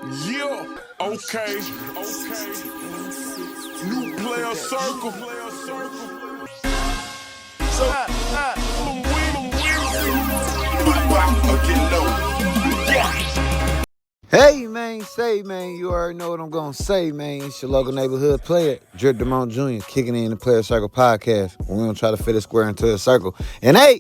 Yeah, okay. New player circle. So, Hey man, say man, you already know what I'm gonna say, man. It's your local neighborhood player, Damone Jr., kicking in the Player Circle podcast. We're gonna try to fit a square into a circle. And hey,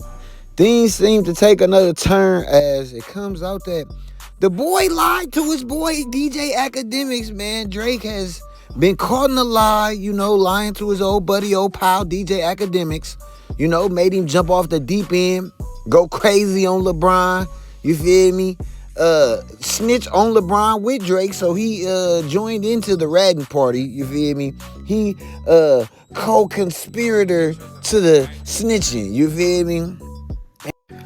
things seem to take another turn as it comes out that the boy lied to his boy DJ Akademiks, man. Drake has been caught in a lie, lying to his old buddy, old pal, DJ Akademiks. Made him jump off the deep end, go crazy on LeBron. You feel me? Snitch on LeBron with Drake, so he joined into the ratting party. You feel me? He co-conspirator to the snitching. You feel me?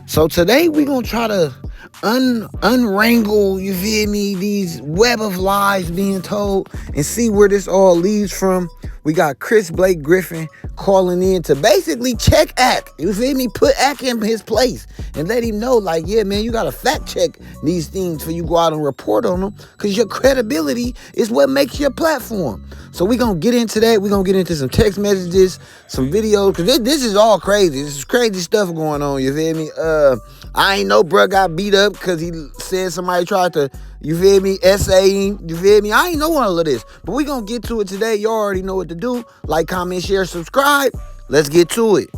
So today we gonna try to unwrangle, you feel me, these web of lies being told and see where this all leads from. We got Griffith calling in to basically check Ak. You feel me? Put Ak in his place and let him know, like, yeah, man, you gotta fact check these things before you go out and report on them, because your credibility is what makes your platform. So we gonna get into that. We gonna get into some text messages, some videos, because this is all crazy. This is crazy stuff going on, you feel me? I ain't know bruh got beat up because he said somebody tried to, you feel me, essay him, you feel me? I ain't know all of this, but we gonna get to it today. You already know what to do. Like, comment, share, subscribe. Let's get to it.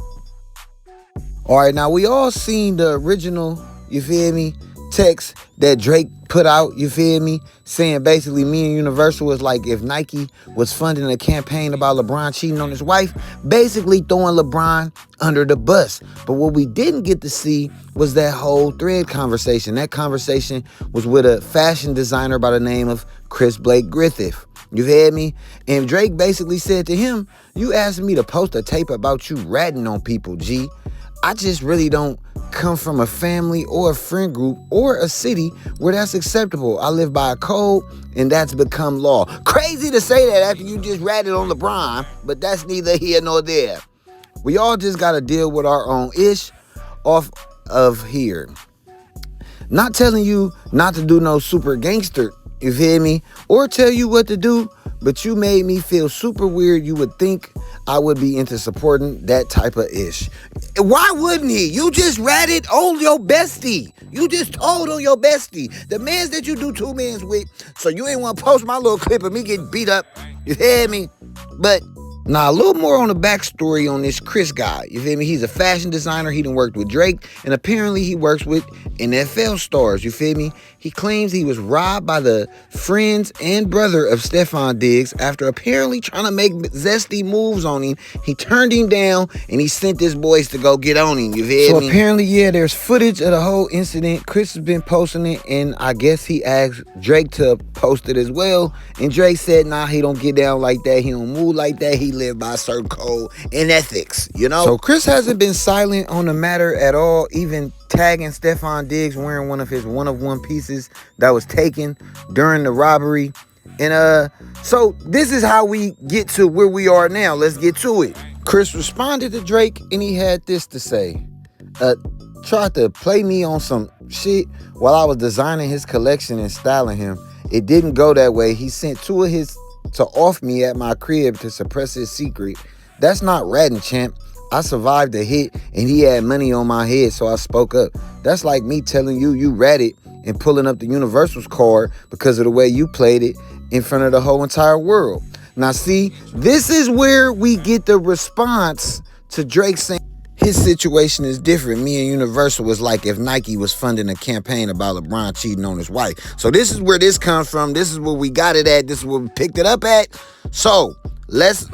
All right, now we all seen the original, you feel me, text that Drake put out, you feel me, saying basically me and Universal was like if Nike was funding a campaign about LeBron cheating on his wife, basically throwing LeBron under the bus. But what we didn't get to see was that whole thread conversation. That conversation was with a fashion designer by the name of Griffith. You heard me? And Drake basically said to him, you asked me to post a tape about you ratting on people, G. I just really don't come from a family or a friend group or a city where that's acceptable. I live by a code and that's become law. Crazy to say that after you just ratted on LeBron, but that's neither here nor there. We all just got to deal with our own ish off of here. Not telling you not to do no super gangster, you feel me? Or tell you what to do, but you made me feel super weird. You would think I would be into supporting that type of ish. Why wouldn't he? You just ratted on your bestie. You just told on your bestie. The mans that you do two mans with. So you ain't want to post my little clip of me getting beat up. You hear me? But now, a little more on the backstory on this Chris guy. You feel me? He's a fashion designer. He done worked with Drake, and apparently he works with NFL stars. You feel me? He claims he was robbed by the friends and brother of Stefon Diggs after apparently trying to make zesty moves on him. He turned him down, and he sent his boys to go get on him. You feel me? So apparently, yeah, there's footage of the whole incident. Chris has been posting it, and I guess he asked Drake to post it as well. And Drake said, nah, he don't get down like that. He don't move like that. He live by a certain code and ethics, you know? So Chris hasn't been silent on the matter at all, even tagging Stefon Diggs wearing one of his one-of-one pieces that was taken during the robbery. And so this is how we get to where we are now. Let's get to it. Chris responded to Drake and he had this to say. Tried to play me on some shit while I was designing his collection and styling him. It didn't go that way. He sent two of his to off me at my crib to suppress his secret. That's not ratting, champ. I survived the hit and he had money on my head, so I spoke up. That's like me telling you you ratted and pulling up the Universal's card because of the way you played it in front of the whole entire world. Now see, this is where we get the response to Drake saying his situation is different. Me and Universal was like if Nike was funding a campaign about LeBron cheating on his wife. So this is where this comes from. This is where we got it at. This is where we picked it up at. So let's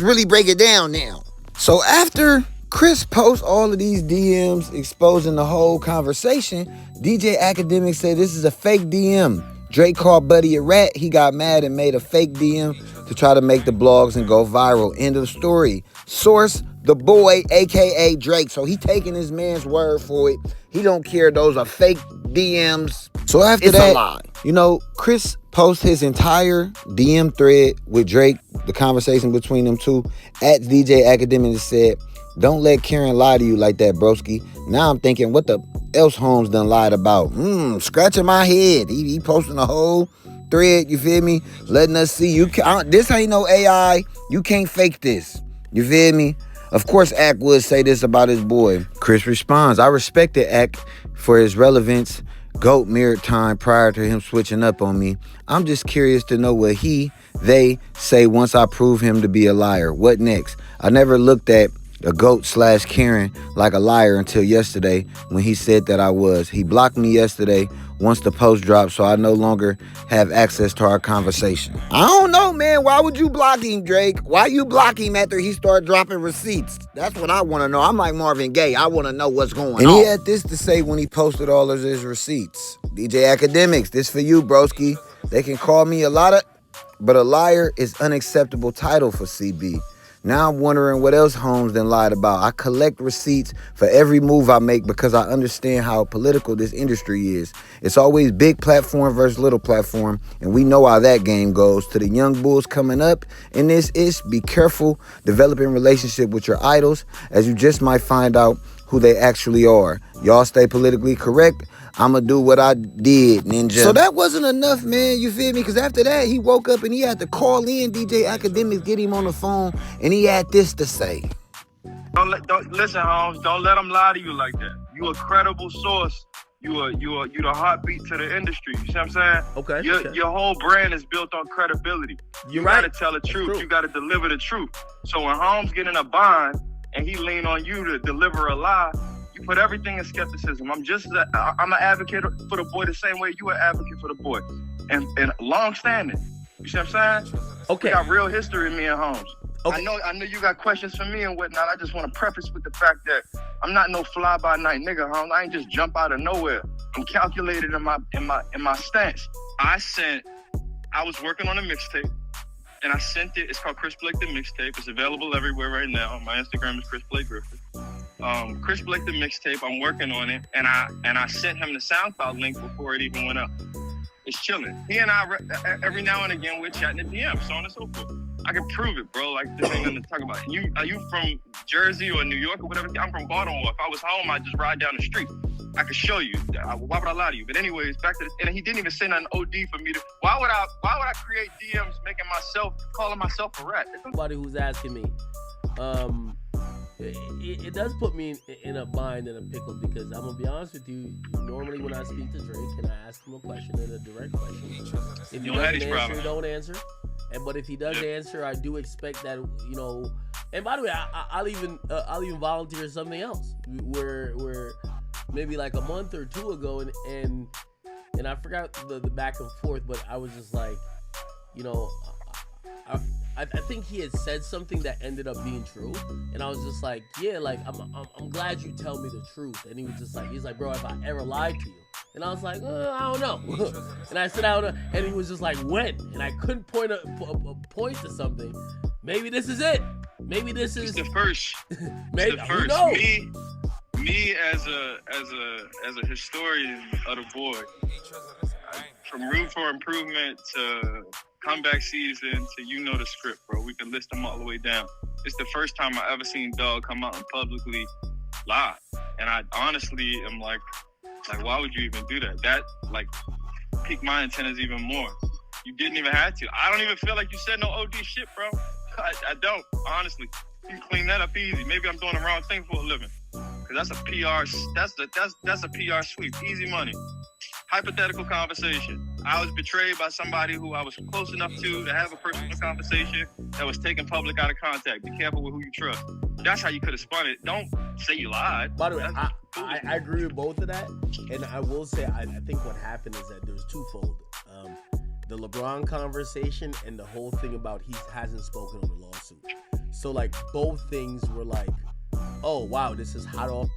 really break it down now. So after Chris posts all of these DMs exposing the whole conversation, DJ Akademiks said this is a fake DM. Drake called Buddy a rat. He got mad and made a fake DM to try to make the blogs and go viral. End of story. Source, the boy, aka Drake. So he taking his man's word for it. He don't care. Those are fake DMs. So after it's that, a lie. Chris posts his entire DM thread with Drake, the conversation between them two, at DJ Akademiks said, don't let Karen lie to you like that, broski. Now I'm thinking, what the else Holmes done lied about? Scratching my head. He posting a whole thread, you feel me? Letting us see you. This ain't no AI. You can't fake this. You feel me? Of course, Ak would say this about his boy. Chris responds, I respected Ak for his relevance. GOAT mirrored time prior to him switching up on me. I'm just curious to know what they say once I prove him to be a liar. What next? I never looked at a GOAT/Karen like a liar until yesterday when he said that I was. He blocked me yesterday once the post dropped, so I no longer have access to our conversation. I don't know, man. Why would you block him, Drake? Why you block him after he started dropping receipts? That's what I want to know. I'm like Marvin Gaye. I want to know what's going on. And he had this to say when he posted all of his receipts. DJ Akademiks, this for you, broski. They can call me but a liar is unacceptable title for CB. Now I'm wondering what else Holmes then lied about. I collect receipts for every move I make because I understand how political this industry is. It's always big platform versus little platform, and we know how that game goes. To the young bulls coming up in this be careful developing relationship with your idols, as you just might find out who they actually are. Y'all stay politically correct. I'ma do what I did, ninja. So that wasn't enough, man. You feel me? Because after that, he woke up and he had to call in DJ Akademiks, get him on the phone, and he had this to say. Don't listen, Holmes. Don't let them lie to you like that. You a credible source. You the heartbeat to the industry. You see what I'm saying? Okay. Your whole brand is built on credibility. You right. gotta tell the truth. You gotta deliver the truth. So when Holmes get in a bind and he lean on you to deliver a lie, you put everything in skepticism. I'm an advocate for the boy the same way you an advocate for the boy, and long standing. You see what I'm saying? Okay. We got real history, me and Holmes. Okay. I know you got questions for me and whatnot. I just want to preface with the fact that I'm not no fly by night nigga, Holmes. I ain't just jump out of nowhere. I'm calculated in my stance. I was working on a mixtape, and I sent it. It's called Chris Blake the Mixtape. It's available everywhere right now. My Instagram is Chris Blake Griffith. Chris Blake the Mixtape. I'm working on it, and I sent him the SoundCloud link before it even went up. It's chilling. He and I every now and again we're chatting at DM, so on and so forth. I can prove it, bro. Like, this ain't nothing to talk about. Are you from Jersey or New York or whatever? I'm from Baltimore. If I was home, I'd just ride down the street. I could show you. Why would I lie to you? But anyways, back to this. And he didn't even say nothing OD for me to. Why would I create DMs calling myself a rat? Somebody who's asking me, it does put me in a bind and a pickle, because I'm gonna be honest with you. Normally, when I speak to Drake and I ask him a question, in a direct question, if he doesn't answer, he don't answer. But if he does answer, I do expect that, you know. And by the way, I'll even volunteer something else. Where maybe like a month or two ago, and I forgot the back and forth, but I was just like, you know, I think he had said something that ended up being true, and I was just like, yeah, like I'm glad you tell me the truth. And he was just like, he's like, bro, have I ever lied to you? And I was like, I don't know. And I said, I don't know. And he was just like, when? And I couldn't point to something. Maybe this is it. Maybe this is the first. Maybe the first. Who knows? Me as a historian of the boy, from Room for Improvement to Comeback Season to the script, bro. We can list them all the way down. It's the first time I ever seen Dog come out and publicly lie, and I honestly am like, why would you even do that? That like piqued my antennas even more. You didn't even have to. I don't even feel like you said no OD shit, bro. I don't, honestly. You can clean that up easy. Maybe I'm doing the wrong thing for a living. Cause that's a PR. That's a PR sweep. Easy money. Hypothetical conversation. I was betrayed by somebody who I was close enough to have a personal conversation that was taken public out of contact. Be careful with who you trust. That's how you could have spun it. Don't say you lied. By the way, I agree with both of that. And I will say, I think what happened is that there's twofold. The LeBron conversation and the whole thing about he hasn't spoken on the lawsuit. So like both things were like, oh wow, this is hot off.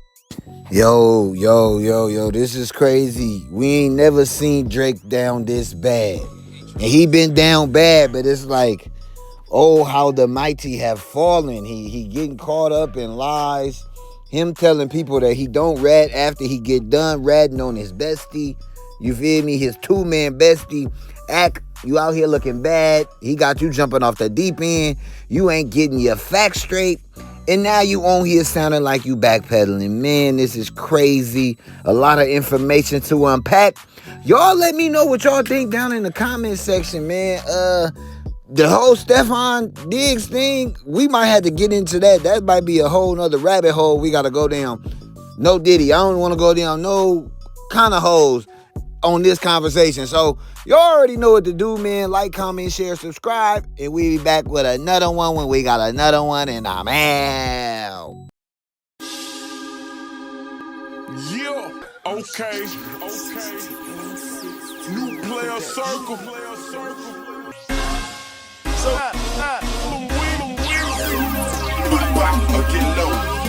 Yo, this is crazy. We ain't never seen Drake down this bad. And he been down bad, but it's like, oh, how the mighty have fallen. He getting caught up in lies. Him telling people that he don't rat after he get done ratting on his bestie. You feel me? His two-man bestie. Act, you out here looking bad. He got you jumping off the deep end. You ain't getting your facts straight. And now you on here sounding like you backpedaling. Man, this is crazy. A lot of information to unpack. Y'all let me know what y'all think down in the comment section, man. The whole Stefan Diggs thing, we might have to get into that. That might be a whole nother rabbit hole we got to go down. No Diddy. I don't want to go down no kind of holes on this conversation. So y'all already know what to do, man. Like, comment, share, subscribe. And we'll be back with another one when we got another one. And I'm out. Yeah, okay. New player circle. So, get low.